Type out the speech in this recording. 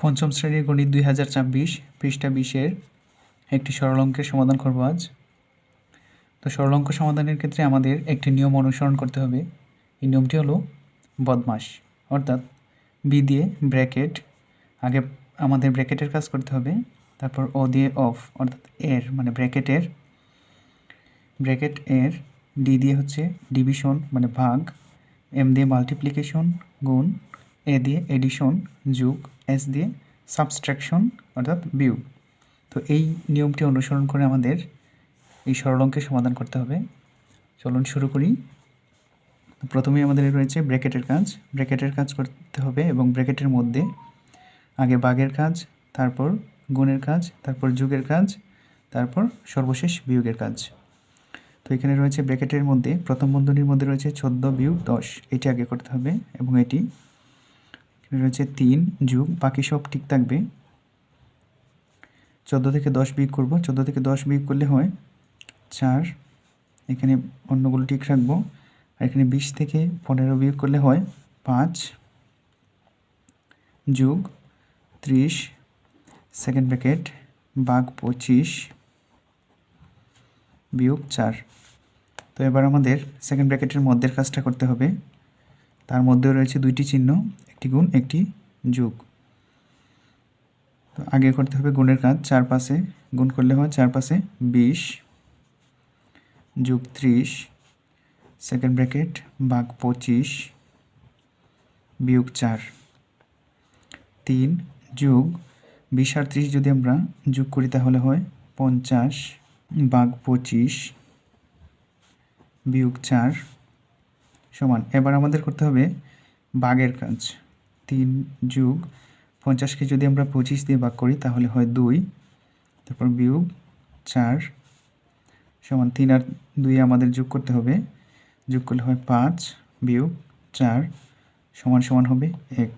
পঞ্চম শ্রেণীর গণিত 2024 পৃষ্ঠা 20-এর একটি সরল অঙ্কের সমাধান করব আজ। তো সরল অঙ্ক সমাধানের ক্ষেত্রে আমাদের একটি নিয়ম অনুসরণ করতে হবে। এই নিয়মটি হলো বদমাশ, অর্থাৎ বি দিয়ে ব্র্যাকেট, আগে আমাদের ব্র্যাকেটের কাজ করতে হবে, তারপর ও দিয়ে অফ অর্থাৎ এর মানে ব্র্যাকেট এর, ডি দিয়ে হচ্ছে ডিভিশন মানে ভাগ, এম দিয়ে মাল্টিপ্লিকেশন গুণ, এ দিয়ে এডিশন যোগ, এস দিয়ে সাবস্ট্রাকশন অর্থাৎ বিয়োগ। তো এই নিয়মটি অনুসরণ করে আমাদের এই সরল অঙ্কের সমাধান করতে হবে। চলুন শুরু করি। প্রথমেই আমাদের রয়েছে ব্র্যাকেটের কাজ করতে হবে এবং ব্র্যাকেটের মধ্যে আগে ভাগের কাজ, তারপর গুণের কাজ, তারপর যোগের কাজ, তারপর সর্বশেষ বিয়োগের কাজ। তো এখানে রয়েছে ব্র্যাকেটের মধ্যে প্রথম বন্ধনীর মধ্যে রয়েছে 14 বিয়োগ 10, এটি আগে করতে হবে এবং এটি রয়েছে 3 যোগ, বাকি সব ঠিক থাকবে। 14 থেকে 10 বিয়োগ করব, 14 থেকে 10 বিয়োগ করলে হয় 4, এখানে অন্যগুলো ঠিক রাখবো। আর এখানে 20 থেকে 15 বিয়োগ করলে হয় 5 যোগ 30 সেকেন্ড ব্র্যাকেট ভাগ 25 বিয়োগ 4। তো এবার আমাদের সেকেন্ড ব্র্যাকেটের মধ্যের কাজটা করতে হবে। তার মধ্যে রয়েছে দুইটি চিহ্ন, একটি গুণ একটি যোগ। তো আগে করতে হবে গুণের কাজ, 4 পাশে গুণ করলে হয় 4 পাশে 20 যোগ 30 সেকেন্ড ব্র্যাকেট ভাগ 25 বিয়োগ 4। 3 যোগ 20 আর 30 যদি আমরা যোগ করি তাহলে হয় 50 ভাগ 25 বিয়োগ 4 সমান। এবার আমাদের করতে হবে ভাগের কাজ। 3 যোগ 50কে যদি আমরা 25 দিয়ে ভাগ করি তাহলে হয় 2, তারপর বিয়োগ 4 সমান। 3 আর 2 আমাদের যোগ করতে হবে, যোগ করলে হয় 5 বিয়োগ 4 সমান সমান হবে 1।